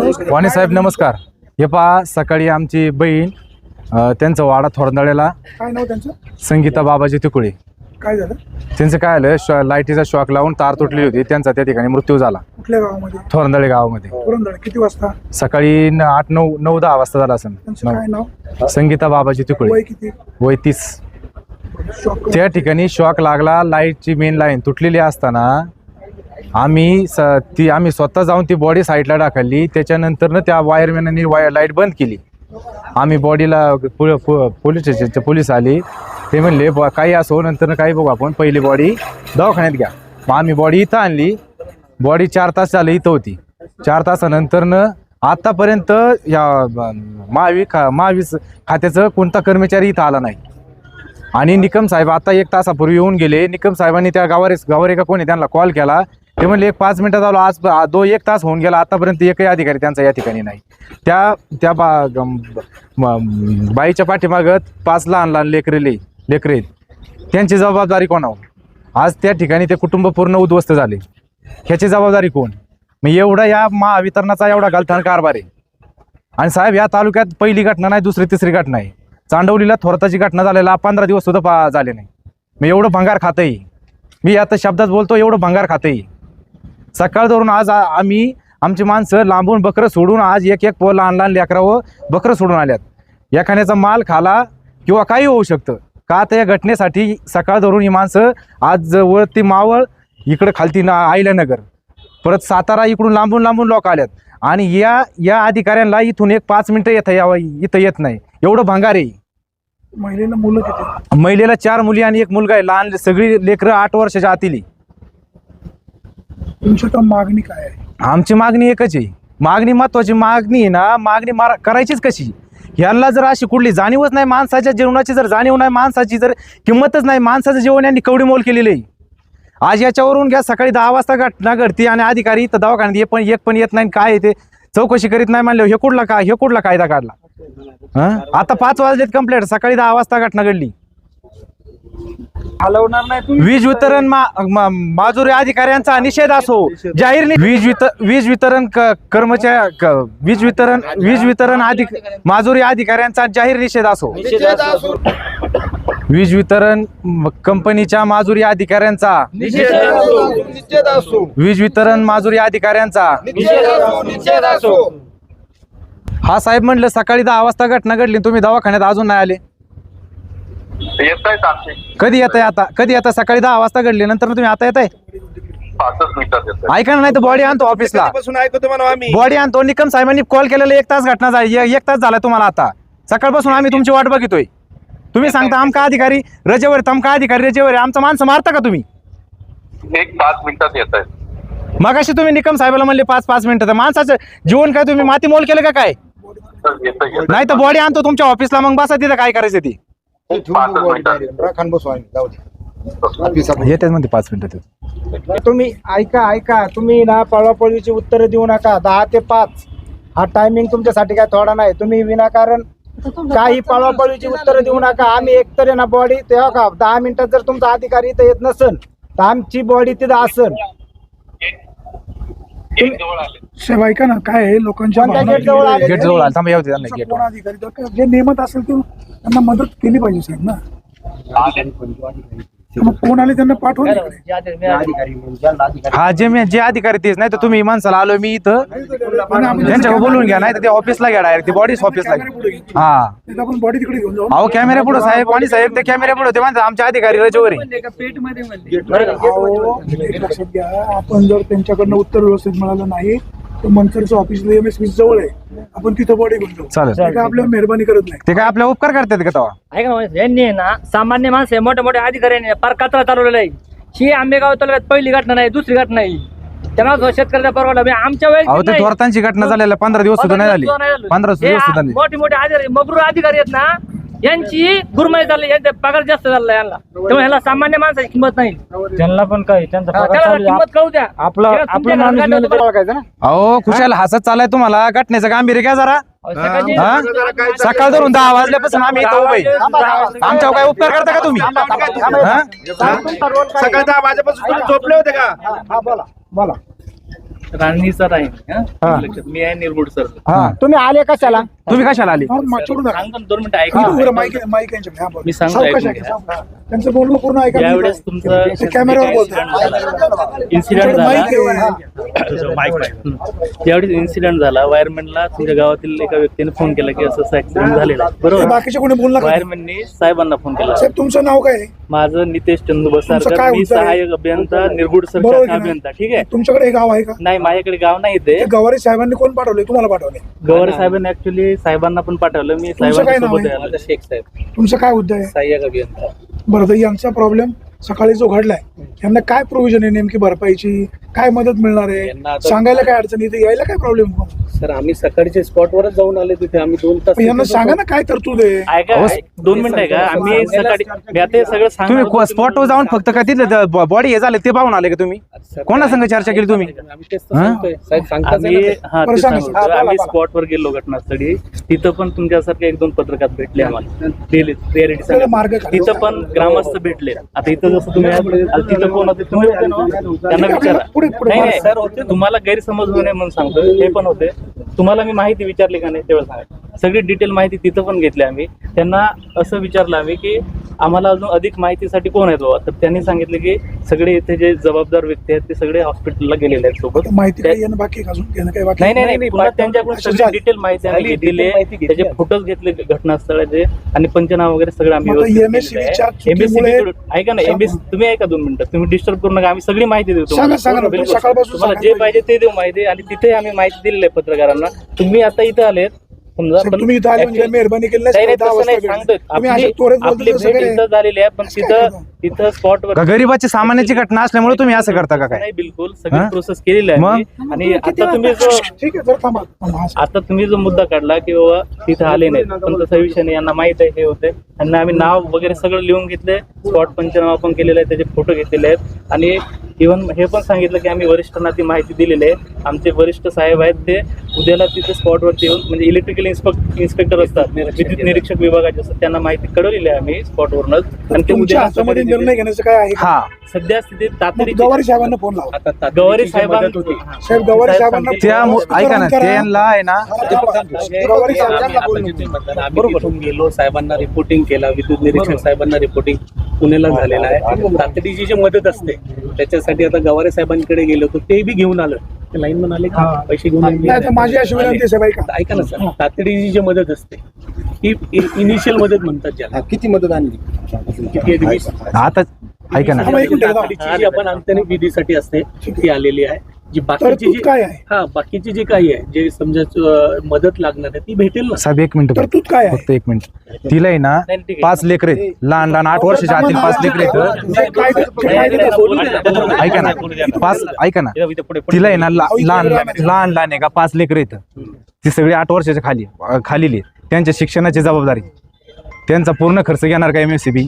वाणी साहेब नमस्कार. हे पहा सकाळी आमची बहीण त्यांचा वाडा थोरंदळ्याला काय नाव त्यांचं? संगीता बाबाजी तिकुळे. काय झालं? त्यांचं काय आलं लाईटीचा शॉक लावून तार तुटली होती. त्यांचा त्या ठिकाणी मृत्यू झाला. कुठल्या गावामध्ये? थोरंदळे गावामध्ये. थोरंदळे. किती वाजता? सकाळी 8, 9, 10 वाजता झाला असेल. त्यांचं काय नाव? संगीता बाबाजी तिकुळे. वय किती? वय 30. त्या ठिकाणी शॉक लागला. लाईटची मेन लाईन तुटलेली असताना आम्ही स्वतः जाऊन ती बॉडी साईडला टाकली. त्याच्यानंतर त्या वायरमॅननी लाईट बंद केली. आम्ही बॉडीला पोलीस स्टेशनचे पोलीस आले. ते म्हणले काही असो नंतर काही बघू आपण, पहिली बॉडी दवाखान्यात घ्या. मग आम्ही बॉडी इथं आणली. बॉडी 4 तास झालं इथं होती. 4 तासानंतरनं आतापर्यंत या महावीस खात्याचं कोणता कर्मचारी इथं आला नाही. आणि निकम साहेब आता 1 तासापूर्वी येऊन गेले. निकम साहेबांनी त्या गावारे का कोणी त्यांना कॉल केला. ते म्हणले 5 मिनिटात आलो. आज 1 तास होऊन गेला. आतापर्यंत एकही अधिकारी त्यांचा या ठिकाणी नाही. त्या बाईच्या पाठीमागत 5 लहान लेकरे त्यांची जबाबदारी कोणावर? आज त्या ठिकाणी ते कुटुंब पूर्ण उद्ध्वस्त झाले. ह्याची जबाबदारी कोण? मग एवढा या महावितरणाचा एवढा गलथान कारभार आहे. आणि साहेब या तालुक्यात पहिली घटना नाही, दुसरी तिसरी घटना आहे. चांडवलीला थोरताची घटना झालेला 15 दिवस सुद्धा झाले नाही. मग एवढं भंगार खातंही, मी आता शब्दात बोलतो, एवढं भंगार खातंही. सकाळ धरून आज आमची माणसं लांबून बकरं सोडून आज एक लहान लेकरावं बकरं सोडून आल्यात. एखाद्याचा माल खाला किंवा काही होऊ शकतं का? तर या घटनेसाठी सकाळ धरून ही माणसं आज वरती मावळ, इकडं खालती आहिल्यानगर, परत सातारा, इकडून लांबून लोक आल्यात. आणि या अधिकाऱ्यांना इथून 5 मिनिटं इथं येत नाही. एवढं भंगार आहे. महिलेला मुलं किती? महिलेला 4 मुली आणि 1 मुलगा आहे. लहान सगळी लेकरं 8 वर्षाच्या आतील. तुमची तर मागणी काय आहे? आमची मागणी एकच आहे. मागणी महत्वाची मागणी आहे ना. मागणी करायचीच कशी? यांना जर अशी कुठली जाणीवच नाही, माणसाच्या जीवनाची जर जाणीव नाही, माणसाची जर किंमतच नाही, माणसाचं जीवन यांनी कवडी मोल केलेलं आहे. आज याच्यावरून घ्या सकाळी 10 वाजता घटना घडती आणि अधिकारी तर दवाखान्यात एक पण येत नाही. काय ते चौकशी करीत नाही म्हणलं, हे कुठला कायदा काढला? आता 5 वाजलेत कंप्लेंट, सकाळी 10 वाजता घटना घडली. हलवणार नाही. वीज वितरण माजुरी अधिकाऱ्यांचा निषेध असो जाहीर. वीज वितरण माजुरी अधिकाऱ्यांचा जाहीर निषेध असो. वीज वितरण कंपनीच्या माजुरी अधिकाऱ्यांचा वीज वितरण माजुरी अधिकाऱ्यांचा. हा साहेब म्हणलं सकाळी 10 वाजता घटना घडली, तुम्ही दवाखान्यात अजून नाही आले. कधी येत आहे? आता कधी येत? सकाळी 10 वाजता घडली, नंतर तुम्ही आता येत आहे? ऐका ना, नाही तर बॉडी आणतो ऑफिसला. बॉडी आणतो. निकम साहेबांनी कॉल केलेला 1 तास घटना झाली. 1 तास झाला तुम्हाला. आता सकाळपासून आम्ही तुमची वाट बघितोय. तुम्ही सांगता आमका अधिकारी रजेवर, तमका अधिकारी रजेवर. आमचं माणसं मारता का तुम्ही? 5 मिनिटात येत आहे. मगाशी तुम्ही निकम साहेबाला म्हणले 5 मिनिटं. माणसाचं जीवन काय तुम्ही माती मोल केलं का काय? नाही तर बॉडी आणतो तुमच्या ऑफिसला, मग बसा तिथं काय करायचं ती. येतेच म्हणते 5 मिनिटं. तुम्ही ऐका तुम्ही ना पळवापळवीची उत्तरं देऊ नका. 10 ते 5 हा टायमिंग तुमच्यासाठी काय थोडा नाही. तुम्ही विनाकारण काही पळवापळवीची उत्तरं देऊ नका. आम्ही एकतर ना बॉडी तेव्हा का 10 मिनिटात जर तुमचा अधिकारी इथं येत नसेल तर आमची बॉडी तिथं असेल. साहेब ऐका ना, काय आहे लोकांच्या गेट जवळ आले. जे नियमित असेल ते त्यांना मदत केली पाहिजे साहेब ना. मग कोण आले त्यांना पाठवून. हा जे अधिकारी तेच. नाही तर तुम्ही माणसाला आलो मी इथं त्यांच्यावर बोलून घ्या, नाही तर ते ऑफिसला घ्या डायरेक्ट. ती बॉडी ऑफिसला घ्या. हा आपण बॉडी तिकडे घेऊन जाऊ. अहो कॅमेरा पुढे साहेब. आणि साहेब ते कॅमेरा पुढे ते म्हणतात आमचे अधिकारी रजेवर आहे. लक्षात घ्या, आपण जर त्यांच्याकडनं उत्तर व्यवस्थित मिळालं नाही तर मंचरचं ऑफिस MSP जवळ आहे, आपण तिथं बॉडी घेऊन जाऊ. चालेल. आपल्या मेहरबानी करत नाही. ते काय आपल्या उपकार करतात का तेव्हा? ऐका ना, यांनी ना सामान्य माणसं मोठ्या अधिकाऱ्यांनी फार कचरा चालवलेला आहे. ही आंबेगाव तालुक्यात पहिली घटना नाही, दुसरी घटना नाही. त्यांना शेतकऱ्याचा परवडला आमच्या वेळेस ते थोरतांची घटना झालेला 15 दिवस सुद्धा नाही झाली. 15 दिवस सुद्धा नाही. मोठे अधिकारी मगरूर अधिकारी आहेत ना, यांची गुरमाई झाली, यांचा पगार जास्त झाला यांना. त्यामुळे ह्याला सामान्य माणसाची किंमत नाही. त्यांना पण काय त्यांचा किंमत कळू द्या. आपलं अहो खुशाल हसत चालाय तुम्हाला. घटनेचं गांभीर्य घ्या जरा. सकाळ धरून 10 वाजल्यापासून आम्ही इथं उभे. आमच्यावर काय उपकार करता का तुम्ही? सकाळी 10 वाजेपासून झोपले होते का? बोला. राणीचा राहील हा. लक्षात मी आहे निरगुड सर हा तुम्ही आले कशाला? तुम्ही कशाला आली? मागच्याकडून नका. सांगतो ना, 2 मिनिटं इथं उभं राहा, ऐका माईक माईक यांच्याकडे. हा, बोला. मी सांगतो, सावकाश ऐकून ऐका, घ्या. सावकाश. त्यांचं बोलणं पूर्ण ऐका. ज्यावेळेस तुमचं ते कॅमेऱ्यावर बोलतोय. इन्सिडेंट झाला आहे. ज्यावेळेस इन्सिडेंट झाला वायरमॅनला तुमच्या गावातील एका व्यक्तीने फोन केला की असं ऍक्सिडेंट झालेला आहे ते बरोबर. बाकीचे कोणी बोलला का? वायरमॅननी साहेबांना फोन केला. साहेब तुमचं नाव काय आहे? माझं नितेश चंदू तुमचं बसारकर, काय मी उत्तर आहे? सहाय्यक अभियंता निरगुड सर बरोबर शाखा की नाही? अभियंता. ठीक आहे. तुमच्याकडे हे गाव आहे का? नाही माझ्याकडे गाव नाही ते ते गवारे साहेबांनी कोण पाठवले? तुम्हाला पाठवले? गवारे साहेबांनी ऍक्च्युली साहेबांना पण पाठवलं. मी काय साहेबांच्या नाव सोबत आहे? आहे. शेख साहेब तुमचं काय मुद्दा आहे? सहाय्यक अभियंता. बरं, तर यांचा प्रॉब्लेम सकाळी जो घडलाय यांना काय प्रोव्हिजन आहे नेमकी भरपाईची? काय मदत मिळणार आहे? यांना आता- सांगायला काय अडचण येते? यायला काय प्रॉब्लेम? सर आम्ही सकाळच्या स्पॉटवरच जाऊन आले तिथे. आम्ही 2 तास यांना सांगा ना काय तरतूद आहे. ऐका 2 मिनिटं आहे का आम्ही सकाळी मी आता हे सगळं तुम्ही सांगणार स्पॉटवर जाऊन फक्त काय तिथलं बॉडी हे झाले ते पाहून आले का तुम्ही? कोणा संग चर्चा केली तुम्ही? आम्ही तेच तर सांगतोय. साहेब सांगताच बरं, सांगा. आम्ही हा, बोला, स्पॉटवर गेलो घटनास्थळी. तिथं पण तुमच्यासारखे 1-2 पत्रकार भेटले आम्हाला रियालिटी आपल्याला मार्ग काढा. तिथं पण ग्रामस्थ भेटले. आता इथं जसं तुम्ही आहात, तिथं कोण होते तुम्ही होते ना? त्यांना विचारा. पुढे नाही नाही सर होते. तुम्हाला गैरसमज होऊ नये म्हणून सांगतो. हे पण होते. तुम्हाला मी माहिती विचारली का नाही तेव्हा सांगा. सगळी डिटेल माहिती तिथं पण घेतली आम्ही. त्यांना असं विचारलं आम्ही की आम्हाला अजून अधिक माहितीसाठी कोण आहे बाबा. तर त्यांनी सांगितलं की सगळे इथे जे जबाबदार व्यक्ती आहेत ते सगळे हॉस्पिटलला गेलेले आहेत सोबत. माहिती काय येणं बाकी आहे का अजून? येणं काय बाकी आहे? नाही पुन्हा त्यांच्याकडून सगळी डिटेल माहिती आम्ही घेतलेली आहे. त्याचे फोटोज घेतले घटनास्थळाचे आणि पंचनामा वगैरे सगळं आम्ही मग आता व्यवस्थित MSCB केलेलं च्या आहे. चुकीमुळे- MSCB ऐका ना MSC तुम्ही ऐका 2 मिनिटं. तुम्ही डिस्टर्ब करू नका. आम्ही सगळी माहिती देऊ सांगा ना, तुम्हाला. तुम्ही बिलकुल. सकाळपासून तुम्हाला सांगा. जे पाहिजे ते देऊ माहिती. आणि तिथे आम्ही माहिती दिलेली आहे पत्रकारांना. तुम्ही आता इथं आलेत समजा साहेब, पण तुम्ही इथं आले म्हणजे actually- मेहरबानी केली नाही नाही, 10 तसं वाजता नाही भेटले. सांगतोय. तुम्ही असे त्वरित बोलता आपली तसं भेट काय? इथं झालेली आहे पण असं काय तिथं स्पॉटवर गरीबाची सामान्याची घटना असल्यामुळे तुम्ही असं करता का काय? नाही बिलकुल सगळी हा? प्रोसेस केलेली आहे मग? आम्ही. आणि आता तुम्ही जो ठीक आहे, जर थांबा थांबा. आता तुम्ही जो मुद्दा काढला की बाबा तिथं आले नाहीत पण तसा विषय नाही. यांना माहित आहे हे होते. त्यांना आम्ही नाव वगैरे सगळं लिहून घेतले. स्पॉट पंचनामा पण केलेला आहे. त्याचे फोटो घेतलेले आहेत. आणि इव्हन हे पण सांगितलं की आम्ही वरिष्ठांना ती माहिती दिलेली आहे. आमचे वरिष्ठ साहेब आहेत ते उद्याला तिथे स्पॉटवरती येऊन म्हणजे इलेक्ट्रिकल इन्स्पेक्टर असतात विद्युत निरीक्षक विभागाचे असतात त्यांना माहिती कळवलेली आहे आम्ही स्पॉटवरनच. आणि ते तुमच्या उद्या हातामध्ये निर्णय घेण्याचं काय आहे का? हा सध्या स्थितीत मग तातडीची गवारी साहेबांना फोन लावा. गवारी साहेबांना साहेब गवारी साहेबांना त्या ऐका ना करा. त्यांना आहे ना गवारी साहेबांना बोलू. बरोबर गेलो साहेबांना रिपोर्टिंग केला. विद्युत निरीक्षक साहेबांना रिपोर्टिंग पुण्याला झालेला आहे. तातडीची जी मदत असते त्याच्यासाठी आता गवारे साहेबांकडे गेलो होतो. ते बी घेऊन आलं. ते लाईन म्हण आले का पैसे घेऊन नाही तर माझी अशी विनंती आहे, साहेब ऐका. ऐका ना सर तातडीची जी मदत असते ही इनिशियल मदत म्हणतात ज्याला. किती मदत आणली? किती आहे? 20. आता ऐका ना थांबा, एक मिनिट, तातडीची जी आपण आणताना विधीसाठी असते ती आलेली आहे. जी बाकीची तरतूद जी काय आहे? हा बाकीची जी काही आहे जे समजा मदत लागणार आहे ती भेटेल ना. साहेब 1 मिनिट तरतूद काय आहे? फक्त 1 मिनिट. तिला आहे ना नाही, ठीक आहे. 5 लेकर आहेत. लहान लहान 8 वर्षाच्या आतील 5 लेकर आहेत. ऐका ना 5 ऐका ना तिला आहे ना लहान लहान आहे का 5 लेकर आहेत. ती सगळी 8 वर्षाच्या खालीली आहेत. त्यांच्या शिक्षणाची जबाबदारी त्यांचा पूर्ण खर्च घेणार का MSCB?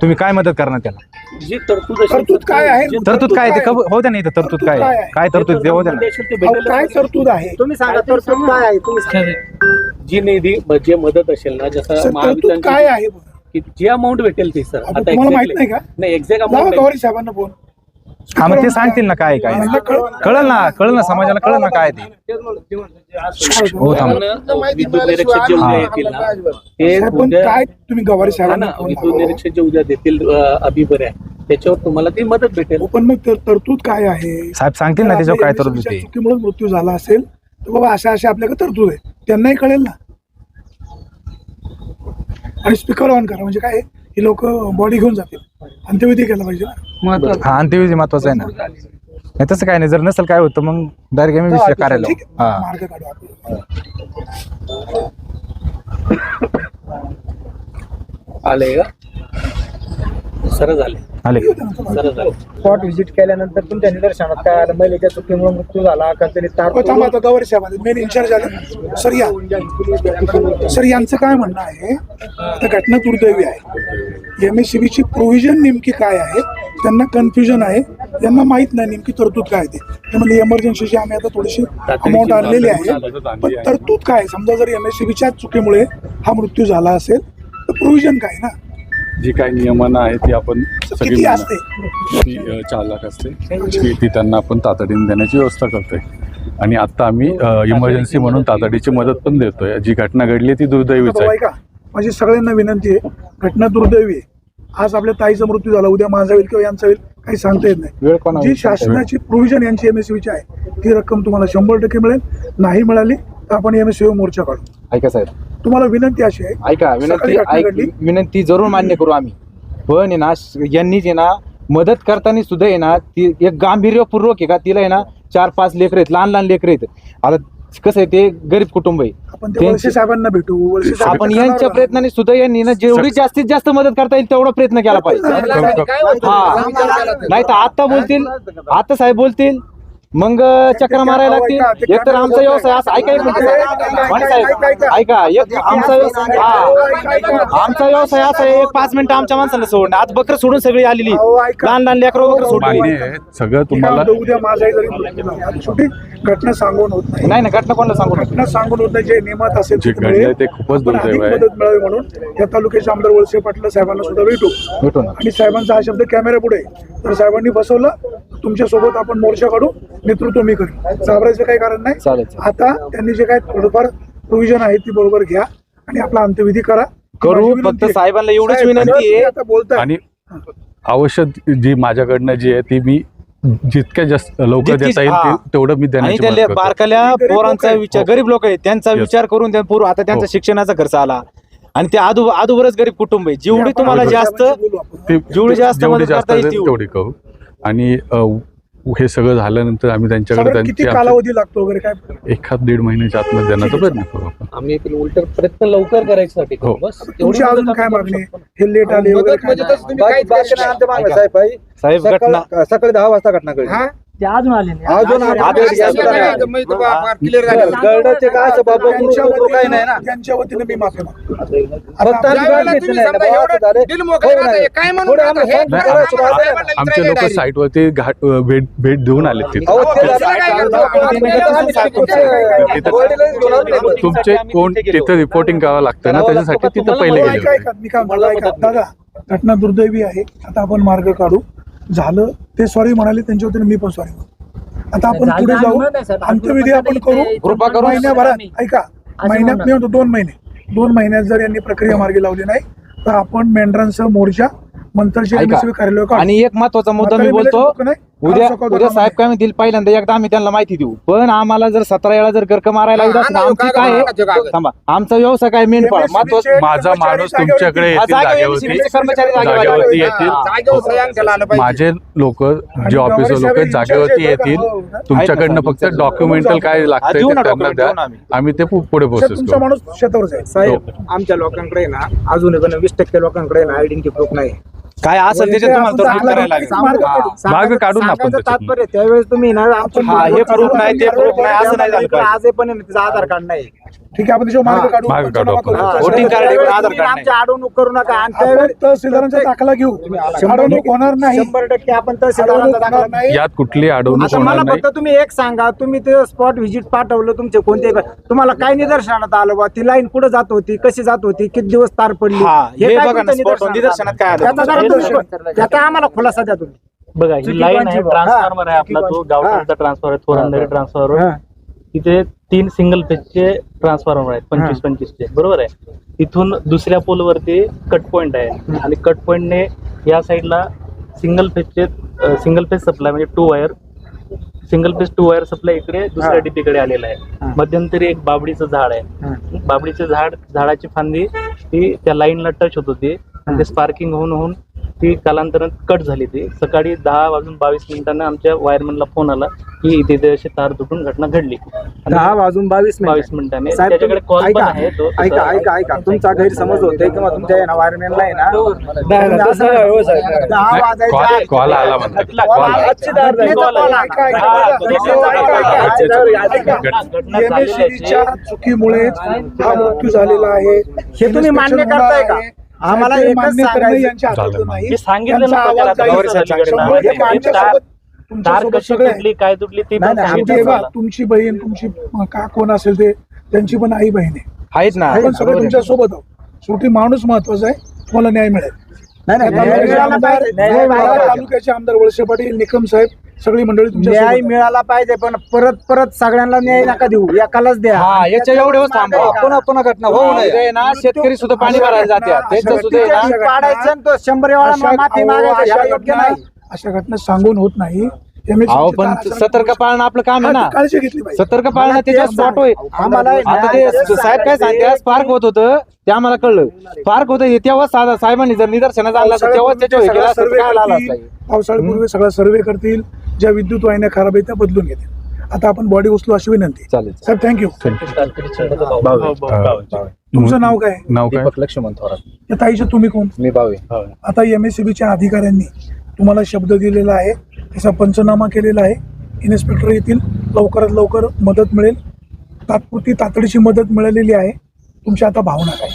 तुम्ही काय मदत करणार त्याला? जी तरतूद असेल- तरतूद काय आहे? तरतूद काय ते हो द्या नाही तर तरतूद काय आहे? काय तरतूद ते हो द्या ना. अहो, काय तरतूद आहे? तुम्ही सांगा तरतूद काय आहे? तुम्ही सांगा. जी निधी जे मदत असेल ना सर, जसं तरतूद महावितरणची काय आहे? की जी अमाऊंट भेटेल ती सर आता तुम्हाला माहित नाही का? नाही एक्झॅक्ट लावा अमाऊंट गवारी साहेबांना फोन. हा मग ते सांगतील ना काय काय कळलं ना समाजाला कळलं ना काय ते. हो थांबा. विद्युत निरीक्षक जे उद्या येतील ना ते साहेब, पण उद्या काय तुम्ही गवारी हा साहेबांना ना फोन विद्युत लावा. निरीक्षक जे उद्या देतील अभिबर आहे त्याच्यावर तुम्हाला ती मदत भेटेल. हो, पण मग तरतूद काय आहे? साहेब सांगतील ना त्याच्यावर काय तरतूद MSCB च्या ते. चुकीमुळे मृत्यू झाला असेल तर बाबा अशा आपल्याकडे तरतूद आहे त्यांनाही कळेल ना. आणि स्पीकर ऑन करा म्हणजे काय ही लोक बॉडी घेऊन जातील. अंत्यविधी केला पाहिजे ना. हा अंत्यविधी महत्वाचं आहे ना. नाही तसं काय नाही. जर नसेल काय होतं मग डायरेक्ट MSCB कार्यालय. ठीक आहे, हा मार्ग काढू आपण. आले का सरळ झाले आले सरळ झाले. स्पॉट व्हिजिट केल्यानंतर तुमच्या निदर्शनात काय आलं? महिलेच्या चुकीमुळे मृत्यू झाला का त्यांनी तार हो, थांबा, आता गवारी साहेब आले, मेन इन्चार्ज आले. सर या सर यांचं काय म्हणणं आहे? आता घटना दुर्दैवी आहे. MSCB ची प्रोव्हिजन नेमकी काय आहे त्यांना कन्फ्युजन आहे. त्यांना माहित नाही नेमकी तरतूद काय आहे ते म्हणजे इमर्जन्सीची आम्ही आता थोडीशी अमाऊंट आणलेली आहे. पण तरतूद काय? समजा जर MSCB च्याच चुकीमुळे हा मृत्यू झाला असेल तर प्रोव्हिजन काय ना? जी काही नियमनं आहे ती आपण सगळी किती असते? ती 4 लाख असते ती त्यांना आपण तातडीने देण्याची व्यवस्था करतोय. आणि आता आम्ही इमर्जन्सी म्हणून तातडीची मदत पण देतोय. जी घटना घडली ती दुर्दैवीच भाऊ, आहे. ऐका, माझी सगळ्यांना विनंती आहे, घटना दुर्दैवी आहे. आज आपल्या ताईचा मृत्यू झाला, उद्या माझा होईल किंवा यांचा होईल, काही सांगता येत नाही. वेळ कोणावर? जी शासनाची प्रोव्हिजन यांची MSCBची आहे ती रक्कम तुम्हाला 100% मिळेल. नाही मिळाली तर आपण MSCB मोर्चा काढू. ऐका साहेब, तुम्हाला विनंती अशी आहे, ऐका सकाळी घटना घडली. विनंती जरूर मान्य करू आम्ही, पण आहे ना यांनी जे ना मदत करताना सुद्धा आहे ना ती एक गांभीर्यपूर्वक आहे का, तिला आहे ना 4-5 लेकरं आहेत, लहान लहान लेकरं आहेत. आता कसं आहे, ते गरीब कुटुंब आहे. आपण ते वळसे साहेबांना भेटू. वळसे साहेब आपण करणार यांच्या बघा. प्रयत्नाने सुद्धा यांनी ना जेवढी जास्तीत जास्त मदत करता येईल तेवढा प्रयत्न केला पाहिजे. हा, नाही तर आता बोलतील, आता साहेब बोलतील, मग चक्र मारायला लागतील. एक तर आमचा व्यवसाय असा, ऐका एक मिनिट साहेब, ऐका, एक आमचा व्यवसाय, आमचा व्यवसाय असा आहे, 5 मिनिटं आमच्या माणसाला सोडणं. आज बकरं सोडून सगळी आलेली, लहान लहान लेकरं बकरं सोडली. मान्य आहे सगळं तुम्हाला. उद्या माझाही जरी मृत्यू झाला, शेवटी घटना सांगून होत नाही. नाही ना, घटना कोणाला सांगू नका. घटना सांगून होत नाही. जे नियमात असेल जे तिथे घडलंय मिळेल. ते खूपच पण अधिक दुर्दैव आहे. मदत मिळावी म्हणून या तालुक्याचे आमदार वळसे पाटील साहेबांना सुद्धा भेटू. भेटू ना. आणि साहेबांचा हा शब्द कॅमेरा पुढे तर साहेबांनी बसवलं, तुमच्या सोबत आपण मोर्चा काढू, नेतृत्व मी करेन, घाबरायचं काही कारण नाही. चालेल. आता त्यांनी जे काही थोडंफार प्रोव्हिजन आहे ती बरोबर घ्या आणि आपला अंत्यविधी करा. करू. माझी विनंती फक्त आहे. साहेबांना एवढीच साहेब, विनंती आहे. आता बोलताय. आणि आवश्यक जी माझ्याकडनं जी आहे ती मी जितक्या जास्त लवकर देता येईल हा. तेवढं मी आणि देण्याची त्या मदत करतो. बारकाल्या गरीब लोक पोरांचा आहेत. विचार, हो. गरीब लोक आहेत त्यांचा Yes. विचार करून त्या पूर्व आता त्यांचा हो. शिक्षणाचा खर्च आला आणि ते आदूबरच गरीब कुटुंब आहे. जेवढी आपण तुम्हाला साहेबांशी जास्त बोलू आपण. ते जेवढी जास्त जेवढी मदत जास्त करता येईल असेल तेवढी करू. आणि हे सगळं झाल्यानंतर आम्ही त्यांच्याकडे साधारण किती कालावधी लागतो वगैरे काय? 1-1.5 महिन्याच्या आतमध्ये देण्याचा प्रयत्न करू आपण. आम्ही उलट प्रयत्न लवकर करायसाठी हो. बस तुमची अजून काय मागणी आहे? हे लेट आले वगैरे काय? साहेब घटना सकाळी 10 वाजता घटना घडली. ते अजून आले नाही. अजून गरडाचे काय असं बाबा गुरु काही नाही ना. त्यांच्या वतीने मी माफी मागतो. फक्त आम्ही गाडी घेतली नाही ना, भाऊ असं झालंय. हो नाही. थोडं आम्हाला सांग नाही, करायचं बाबा. आमचे लोक साईटवरती भेट देऊन आले तिथे. अहो, ते झालं. तुमचे कोण तिथे रिपोर्टिंग करावं लागतं ना, त्याच्यासाठी तिथं पहिले मला गेले ऐका, होते. ऐका, मी काय मला ऐका दादा, घटना दुर्दैवी आहे. आता आपण मार्ग काढू. झालं ते सॉरी म्हणाले, त्यांच्या वतीने मी पण सॉरी म्हणतो. आता आपण झालं पुढे तर जाऊ, आम्ही म्हणत नाही, अंत्यविधी आपण करू. कृपा करून महिन्याभरात ऐका, महिन्यात म्हणा. मी म्हणतो 2 महिने, 2 महिन्यात जर यांनी प्रक्रिया मार्गी लावली नाही तर आपण मेंढरांसह मोर्चा मंतरचे ऐका. MSCB कार्यालय काढू. आणि एक महत्वाचा मुद्दा मी म्हातारे बोलतो, मेले लोकं नाही, उद्या आज सकाळ उद्या दुकान साहेब काय म्हणतील, पहिल्यांदा एकदा आम्ही त्यांना माहिती देऊ, पण आम्हाला जर 17 वेळा जर गर्क मारायला लागला असं आमची काय आहे? थांबा, आमचा व्यवसाय काय मेंढपाळ महत्वाचं. माझा माणूस तुमच्याकडे येतील, जागेवरती कर्मचारी जागेवरती येतील. माझे लोक जे ऑफिसर लोक आहेत जागेवरती येतील. तुमच्याकडनं फक्त डॉक्युमेंटल काय लागतंय देऊ ते ना त्यांना document, द्या. देऊ ना आम्ही. आम्ही ते पुढे प्रोसेस तुमचा करू. माणूस शेतावर जाईल. साहेब, आमच्या लोकांकडे ना अजून पण 20% लोकांकडे ना आयडेंटिटी प्रूफ नाही. काय असेल त्याच्यात तुम्हाला तर करायला लागेल. मार्ग काढून आपण सांगायचं त्याच्यातून. तात्पर्य त्यावेळेस तुम्ही ना हा, हे proof नाही, ते proof नाही, असं नाही झालं पाहिजे. आज पण आहे ना, तिचं आधार कार्ड नाही. ठीक आहे, आपण त्याच्यावर मार्ग काढू. मार्ग काढू आपण. पंचनामा करू. voting card आहे, पण आधार तुम्ही कार्ड आमच्या अडवणूक करू नका. आणि आपण त्यावेळेस तहसीलदारांचा दाखला घेऊ. अडवणूक होणार नाही. 100% आपण अडवणूक तहसीलदारांचा होणार दाखला नाही. यात कुठली अडवणूक आता होणार मला नाही. फक्त तुम्ही एक सांगा, तुम्ही ते स्पॉट व्हिजिट पाठवलं तुमचे कोणते, तुम्हाला काय निदर्शनात आलं बा? ती लाईन कुठे जात होती, कशी जात होती, किती दिवस तार पडली, हा, हे काय बघा ना, तुमच्या spot निदर्शनात काय आलं? त्याचा जरा तुम्ही- त्याचा आम्हाला खुलासा द्या तुम्ही. बघा, ही लाईन आहे, ट्रान्सफॉर्मर आहे आपला, तो गावठाणचा ट्रान्सफॉर्मर आहे, थोरांदरी ट्रान्सफॉर्मर. हा. तिथे 3 सिंगल फेजचे ट्रान्सफॉर्मर आहेत, 25-25चे, बरोबर आहे. तिथून दुसऱ्या पोलवरती कट पॉइंट आहे आणि कट पॉइंटने या साईडला सिंगल फेज सप्लाय म्हणजे 2 wire, single phase 2 wire supply इकडे दुसऱ्या डीपीकडे आलेला आहे. मध्यंतरी एक बाबडीचं झाड आहे. बाबडीचं झाडाची फांदी ती त्या लाईनला टच होत होती आणि ते स्पार्किंग होऊन ती कालांतरात कट झाली. ती सकाळी 10:22 आमच्या वायरमॅनला फोन आला की इथे अशी तार तुटून घटना घडली. 10:22 मिनिटांनी साहेब, त्याच्याकडे कॉल पण ऐका, आहे. तो ऐका, तुमचा गैरसमज होतोय किंवा तुमच्या आहे ना वायरमॅनला आहे ना हो, 10 वाजायच्या कॉल आला म्हणतात. कॉल आला. आजची दार नाही. कॉल आला. ऐका, ऐका, हा, ऐका, ऐका. घटना झालेली आहे MSCBच्या चुकीमुळेच हा मृत्यू झालेला आहे. हे तुम्ही मान्य करताय का? आम्हाला हे एकच मान्य करणं सांगायचं. यांच्या हातात झालं. नाही. मी सांगितलं त्यांचा ना आवाज प्रकार जाईल. आता वर्षाच्या शंभर घटना. टक्के आमच्यासोबत- तार तुमच्यासोबत कशी सगळे तुटली, काय तुटली ती नाही, पण नाही, शेवटी सांगितलं बा, मला. तुमची बहीण, तुमची का कोण असेल ते, त्यांची पण आई बहीण आहे. आहेत ना, आपण सगळे तुमच्या सोबत आहोत. शेवटी माणूस महत्वाचा आहे, तुम्हाला न्याय मिळेल. मिळाला पाहिजे. न्याय मिळाला तालुक्याचे आमदार वळसे पाटील, निकम साहेब, सगळी मंडळी तुमच्या न्याय सोबत आहे. मिळाला पाहिजे, पण परत सगळ्यांना न्याय नका देऊ, एकालाच द्या. याच्या एवढे थांबा, पुन्हा घटना होऊ नये ना. शेतकरी सुद्धा पाणी भरायला जाते, त्यांचं सुद्धा आहे ना. पाडायचं आणि तो 100 वेळा माफी मागायचं, ह्याला योग्य नाही. अशा घटना सांगून होत नाही. अहो पण सतर्क पाळणं आपलं काम आहे ना. काळजी घेतली पाहिजे. सतर्क पाळणं त्याच्यावर स्पॉट होय. आम्हाला आता ते साहेब काय सांगते, आज पार्क होत होतं ते आम्हाला कळलं. पार्क होतं हे तेव्हा साधा साहेबांनी जर निदर्शनास आणला तर तेव्हा त्याच्यावर हे केलं असतं तर काय आला असता. पावसाळ्यापूर्वी सगळा सर्वे करतील, ज्या विद्युत वाहिन्या खराब आहेत त्या बदलून घेतील. आता आपण बॉडी उचलू अशी विनंती. चालेल. साहेब थँक्यू. तुमचं नाव काय? नाव काय? लक्ष्मण थोरात. या ताईचे तुम्ही कोण? मी बावे. आता MSCBच्या अधिकाऱ्यांनी तुम्हाला शब्द दिलेला आहे, त्याचा पंचनामा केलेला आहे. इन्स्पेक्टर येतील, लवकरात लवकर मदत मिळेल, तात्पुरती तातडीची मदत मिळालेली आहे. तुमची आता भावना काय?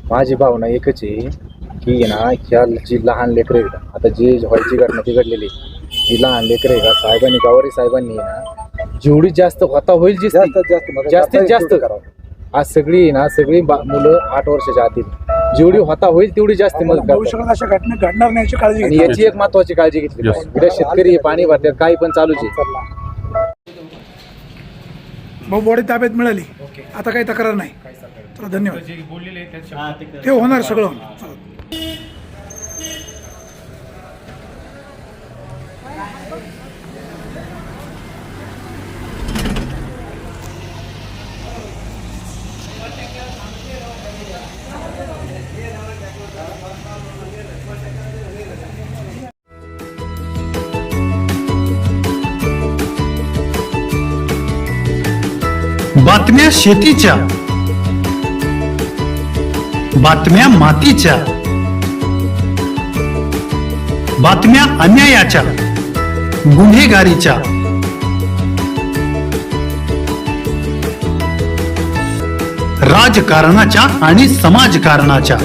माझी भावना एकच आहे की ना, ह्या जी लहान लेकरं आहेत, आता जी व्हायची घटना ती घडलेली, जी लहान लेकरं आहे का, साहेबांनी गावारी साहेबांनी ना जेवढी जास्त होता होईल जास्तीत जास्त आज सगळी ना सगळी मुलं 8 वर्षाच्या आतील जेवढी होता होईल तेवढी जास्त मदत करतात. भविष्यात अशा घटना घडणार नाही याची काळजी आणि घ्या. याची एक महत्वाची काळजी घेतली पाहिजे. उद्या शेतकरी पाणी भरतात, काही पण चालूच आहे. भाऊ बॉडी ताब्यात मिळाली, आता काही तक्रार नाही. चला धन्यवाद. ते होणार, सगळं होणार. चला. बातम्या शेतीच्या, बातम्या मातीच्या, बातम्या अन्यायाच्या, गुन्हेगारीच्या, राजकारणाच्या आणि समाजकारणाच्या,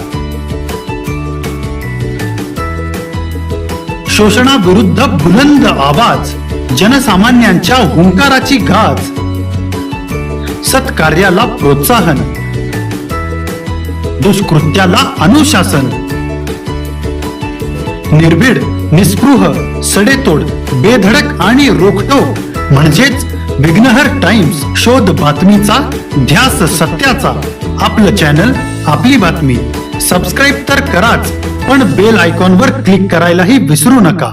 शोषणाविरुद्ध बुलंद आवाज, जनसामान्यांच्या हुंकाराची गाज, सत्कार्याला प्रोत्साहन, दुष्कृत्याला अनुशासन, निर्भीड, निस्पृह, सडेतोड, बेधडक आणि रोखटोक म्हणजेच विघ्नहर टाइम्स. शोध बातमीचा, ध्यास सत्याचा. आपलं चॅनल, आपली बातमी. सबस्क्राईब तर कराच, पण बेल आयकॉनवर क्लिक करायलाही विसरू नका.